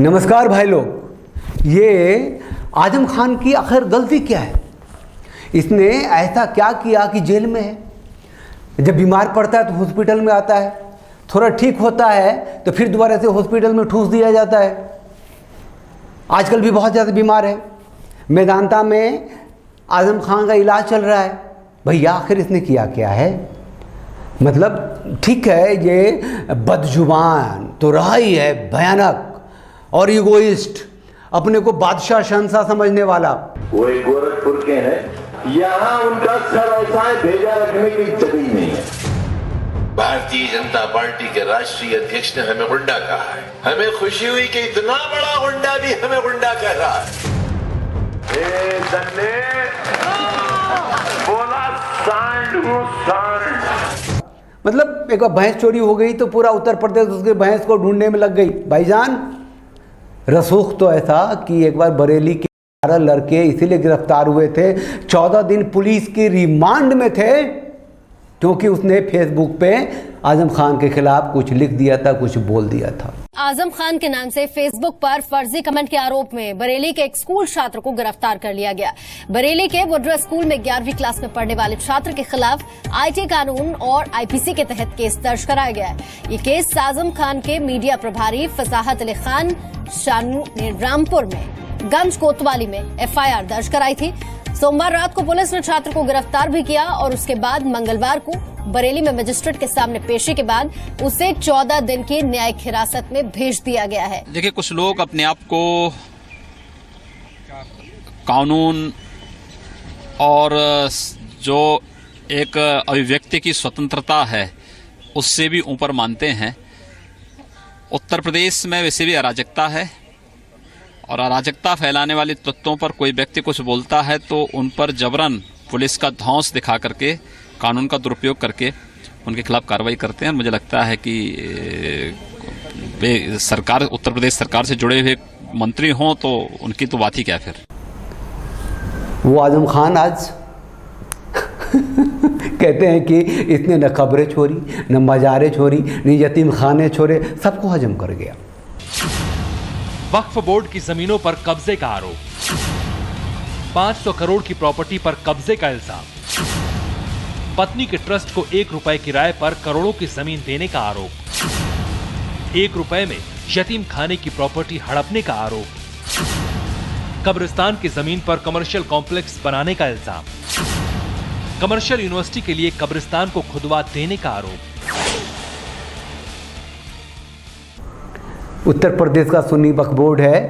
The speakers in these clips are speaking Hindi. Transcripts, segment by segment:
नमस्कार भाई लोग। ये आजम खान की आखिर गलती क्या है? इसने ऐसा क्या किया कि जेल में है? जब बीमार पड़ता है तो हॉस्पिटल में आता है, थोड़ा ठीक होता है तो फिर दोबारा से हॉस्पिटल में ठूस दिया जाता है। आजकल भी बहुत ज़्यादा बीमार है। मेदांता में आजम खान का इलाज चल रहा है। भैया आखिर इसने किया क्या है? मतलब ठीक है, ये बदजुबान तो रहा ही है, भयानक और इगोइस्ट, अपने को बादशाह शहंशाह समझने वाला। वो एक गोरखपुर के हैं, यहाँ उनका व्यवसाय भेजा रखने की जगह नहीं है। भारतीय जनता पार्टी के राष्ट्रीय अध्यक्ष ने हमें गुंडा कहा है। हमें खुशी हुई कि इतना बड़ा गुंडा भी हमें गुंडा कह रहा है। बोला सांड हूँ सांड। मतलब एक बार भैंस चोरी हो गई तो पूरा उत्तर प्रदेश उसके भैंस को ढूंढने में लग गई। भाईजान, रसूख तो ऐसा कि एक बार बरेली के 12 लड़के इसीलिए गिरफ्तार हुए थे, 14 दिन पुलिस की रिमांड में थे, क्योंकि उसने फेसबुक पे आजम खान के खिलाफ कुछ लिख दिया था, कुछ बोल दिया था। आजम खान के नाम से फेसबुक पर फर्जी कमेंट के आरोप में बरेली के एक स्कूल छात्र को गिरफ्तार कर लिया गया। बरेली के वुड्रा स्कूल में 11वीं क्लास में पढ़ने वाले छात्र के खिलाफ आईटी कानून और आईपीसी के तहत केस दर्ज कराया गया है। ये केस आजम खान के मीडिया प्रभारी फसाहत अली खान शानू ने रामपुर में गंज कोतवाली में एफआईआर दर्ज कराई थी। सोमवार रात को पुलिस ने छात्र को गिरफ्तार भी किया और उसके बाद मंगलवार को बरेली में मजिस्ट्रेट के सामने पेशी के बाद उसे 14 दिन की न्यायिक हिरासत में भेज दिया गया है। देखिए, कुछ लोग अपने आप को कानून और जो एक अभिव्यक्ति की स्वतंत्रता है उससे भी ऊपर मानते हैं। उत्तर प्रदेश में वैसे भी अराजकता है और अराजकता फैलाने वाले तत्वों पर कोई व्यक्ति कुछ बोलता है तो उन पर जबरन पुलिस का धौंस दिखा करके, कानून का दुरुपयोग करके उनके खिलाफ कार्रवाई करते हैं। मुझे लगता है कि सरकार, उत्तर प्रदेश सरकार से जुड़े हुए मंत्री हों तो उनकी तो बात ही क्या फिर। वो आजम खान आज कहते हैं कि इसने न खबरें छोड़ी, न मज़ारें छोड़ी, न यतीम खाने छोड़े, सबको हजम कर गया। वक्फ बोर्ड की जमीनों पर कब्जे का आरोप, 500 करोड़ की प्रॉपर्टी पर कब्जे का इल्जाम, पत्नी के ट्रस्ट को 1 रुपए किराए पर करोड़ों की जमीन देने का आरोप, 1 रुपए में यतीम खाने की प्रॉपर्टी हड़पने का आरोप, कब्रिस्तान की जमीन पर कमर्शियल कॉम्प्लेक्स बनाने का इल्जाम, कमर्शियल यूनिवर्सिटी के लिए कब्रिस्तान को खुदवा देने का आरोप। उत्तर प्रदेश का सुन्नी वक्फ बोर्ड है,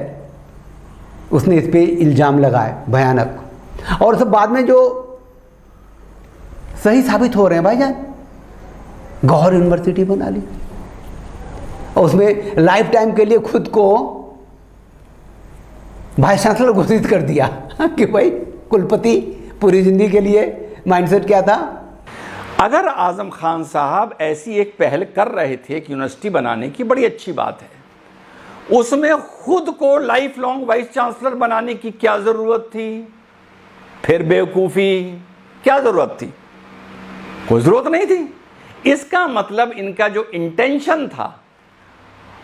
उसने इस पे इल्ज़ाम लगाए भयानक, और सब बाद में जो सही साबित हो रहे हैं। भाईजान, गौहर यूनिवर्सिटी बना ली और उसमें लाइफ टाइम के लिए खुद को वाइस चांसलर घोषित कर दिया कि भाई कुलपति पूरी जिंदगी के लिए। माइंडसेट क्या था? अगर आजम खान साहब ऐसी एक पहल कर रहे थे कि यूनिवर्सिटी बनाने की, बड़ी अच्छी बात है, उसमें खुद को लाइफ लॉन्ग वाइस चांसलर बनाने की क्या जरूरत थी? फिर बेवकूफ़ी, क्या जरूरत थी? कोई जरूरत नहीं थी। इसका मतलब इनका जो इंटेंशन था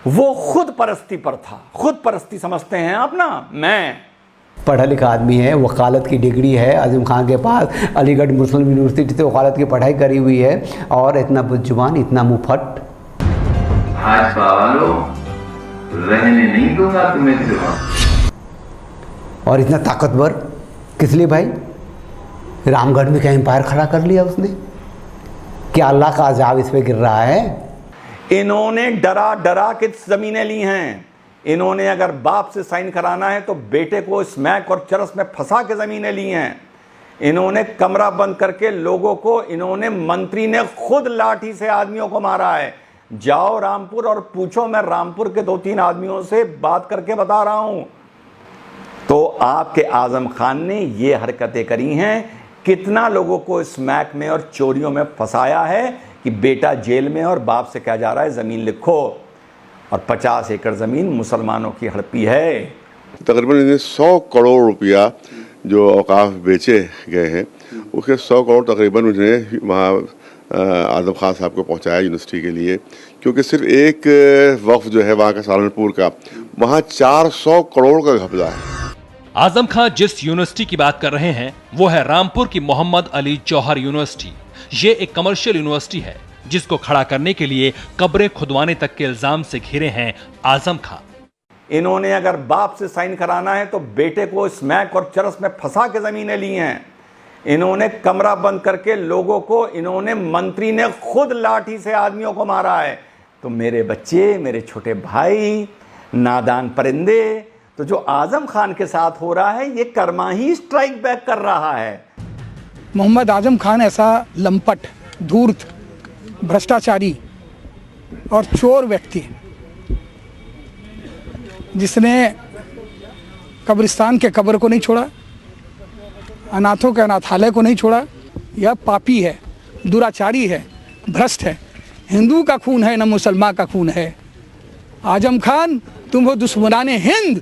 वो खुद परस्ती पर था। खुद परस्ती समझते हैं आप ना। मैं पढ़ा लिखा आदमी है, वकालत की डिग्री है आजम खान के पास, अलीगढ़ मुस्लिम यूनिवर्सिटी से वकालत की पढ़ाई करी हुई है, और इतना बुद्धिमान, इतना मुफट। रहने नहीं दूंगा तुम्हें सिवा। और इतना ताकतवर किस लिए भाई? रामगढ़ में क्या एम्पायर खड़ा कर लिया उसने? क्या अल्लाह का अजाब इस पे गिर रहा है? इन्होंने डरा डरा के जमीनें ली हैं। इन्होंने अगर बाप से साइन कराना है तो बेटे को स्मैक और चरस में फंसा के जमीनें ली हैं। इन्होंने कमरा बंद करके लोगों को, इन्होंने, मंत्री ने खुद लाठी से आदमियों को मारा है। जाओ रामपुर और पूछो, मैं रामपुर के 2-3 आदमियों से बात करके बता रहा हूं। तो आपके आजम खान ने ये हरकतें करी हैं। कितना लोगों को स्मैक में और चोरियों में फंसाया है कि बेटा जेल में और बाप से कहा जा रहा है ज़मीन लिखो, और 50 एकड़ ज़मीन मुसलमानों की हड़पी है। तकरीबन 100 करोड़ रुपया जो औकाफ बेचे गए हैं, उसके 100 करोड़ तकरीबन उन्हें वहाँ आजम खान साहब को पहुँचाया यूनिवर्सिटी के लिए, क्योंकि सिर्फ एक वक्फ जो है वहाँ का सहारनपुर का, वहाँ 400 करोड़ का घपला है। आजम खान जिस यूनिवर्सिटी की बात कर रहे हैं वो है रामपुर की मोहम्मद अली जौहर यूनिवर्सिटी। ये एक कमर्शियल यूनिवर्सिटी है जिसको खड़ा करने के लिए कब्रें खुदवाने तक के इल्जाम से घिरे हैं आजम खान। इन्होंने अगर बाप से साइन कराना है तो बेटे को स्मैक और चरस में फंसा के जमीनें ली हैं। इन्होंने कमरा बंद करके लोगों को, इन्होंने, मंत्री ने खुद लाठी से आदमियों को मारा है। तो मेरे बच्चे, मेरे छोटे भाई, नादान परिंदे, तो जो आजम खान के साथ हो रहा है ये कर्मा ही स्ट्राइक बैक कर रहा है। मोहम्मद आजम खान ऐसा लंपट, धूर्त, भ्रष्टाचारी और चोर व्यक्ति है जिसने कब्रिस्तान के कब्र को नहीं छोड़ा, अनाथों के अनाथालय को नहीं छोड़ा। यह पापी है, दुराचारी है, भ्रष्ट है, हिंदू का खून है न मुसलमान का खून है। आजम खान तुम हो दुश्मनाने हिंद।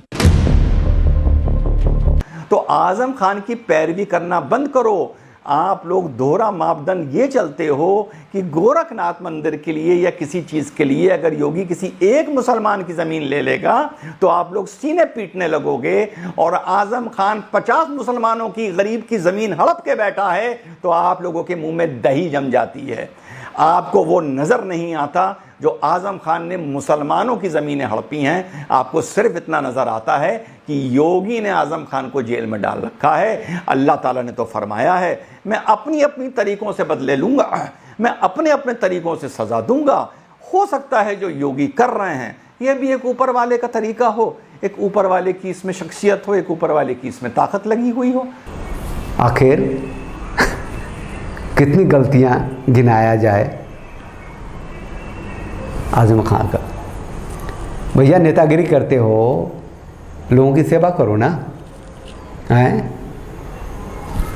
तो आजम खान की पैरवी करना बंद करो। आप लोग दोहरा मापदंड ये चलते हो कि गोरखनाथ मंदिर के लिए या किसी चीज के लिए अगर योगी किसी एक मुसलमान की जमीन ले लेगा तो आप लोग सीने पीटने लगोगे, और आजम खान 50 मुसलमानों की, गरीब की जमीन हड़प के बैठा है तो आप लोगों के मुंह में दही जम जाती है। आपको वो नजर नहीं आता जो आजम खान ने मुसलमानों की ज़मीनें हड़पी हैं। आपको सिर्फ इतना नज़र आता है कि योगी ने आजम खान को जेल में डाल रखा है। अल्लाह ताला ने तो फरमाया है मैं अपनी अपनी तरीक़ों से बदले लूँगा, मैं अपने अपने तरीक़ों से सज़ा दूँगा। हो सकता है जो योगी कर रहे हैं यह भी एक ऊपर वाले का तरीका हो, एक ऊपर वाले की इसमें शख्सियत हो, एक ऊपर वाले की इसमें ताकत लगी हुई हो। आखिर कितनी गलतियां गिनाया जाए आजम खान का। भैया नेतागिरी करते हो, लोगों की सेवा करो ना, हैं?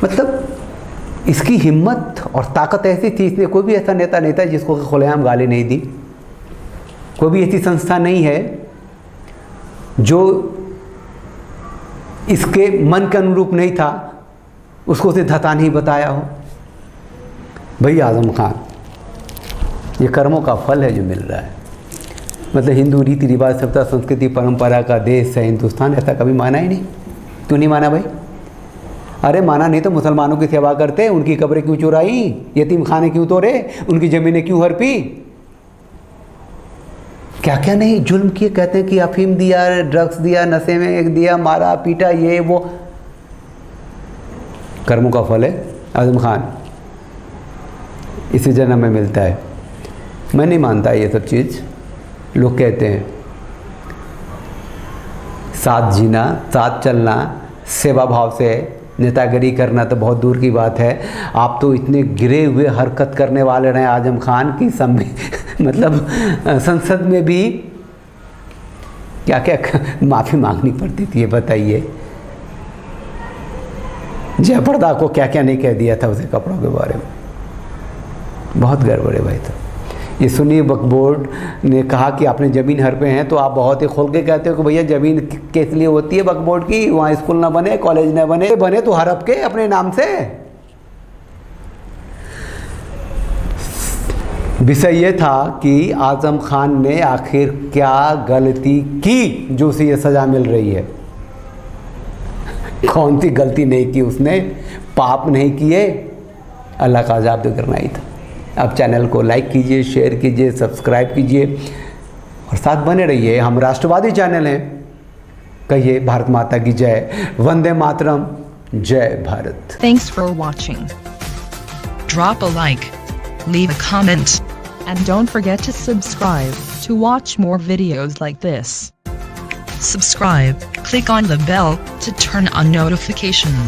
मतलब इसकी हिम्मत और ताकत ऐसी थी, इसने कोई भी ऐसा नेता नहीं था जिसको खुलेआम गाली नहीं दी। कोई भी ऐसी संस्था नहीं है जो इसके मन के अनुरूप नहीं था, उसको उसे धता नहीं बताया हो। भैया आजम खान, ये कर्मों का फल है जो मिल रहा है। मतलब हिंदू रीति रिवाज, सभ्यता, संस्कृति, परंपरा का देश है हिंदुस्तान, ऐसा कभी माना ही नहीं। क्यों नहीं माना भाई? अरे माना नहीं तो मुसलमानों की सेवा करते, उनकी कब्रें क्यों चुराई, यतीम खाने क्यों तोड़े, उनकी ज़मीनें क्यों हड़पी, क्या क्या नहीं जुल्म किए। कहते हैं कि अफीम दिया, ड्रग्स दिया, नशे में एक दिया, मारा पीटा, ये वो। कर्मों का फल है आजम खान, इसी जन्म में मिलता है। मैं नहीं मानता ये सब चीज़। लोग कहते हैं साथ जीना, साथ चलना, सेवा भाव से नेतागिरी करना तो बहुत दूर की बात है। आप तो इतने गिरे हुए हरकत करने वाले रहे आजम खान की मतलब संसद में भी क्या क्या माफ़ी मांगनी पड़ती थी, ये बताइए। जयप्रदा को क्या क्या नहीं कह दिया था उसे कपड़ों के बारे में। बहुत गड़बड़ है भाई। तो ये सुनिए, वक्फ बोर्ड ने कहा कि आपने ज़मीन हड़पे हैं तो आप बहुत ही खोल के कहते हो कि भैया ज़मीन किस लिए होती है वक्फ बोर्ड की, वहाँ स्कूल ना बने, कॉलेज ना बने, बने तो हड़प के अपने नाम से। विषय ये था कि आजम खान ने आखिर क्या गलती की जो उसे ये सज़ा मिल रही है। कौन सी गलती नहीं की उसने, पाप नहीं किए, अल्लाह का अज़ाब तो करना ही था। अब चैनल को लाइक कीजिए, शेयर कीजिए, सब्सक्राइब कीजिए और साथ बने रहिए। हम राष्ट्रवादी चैनल हैं। कहिए भारत माता की जय, वंदे मातरम, जय Bharat. Thanks for watching. Drop a like, leave a comment, and don't forget to subscribe to watch more videos like this. Subscribe, click on the bell to turn on notifications.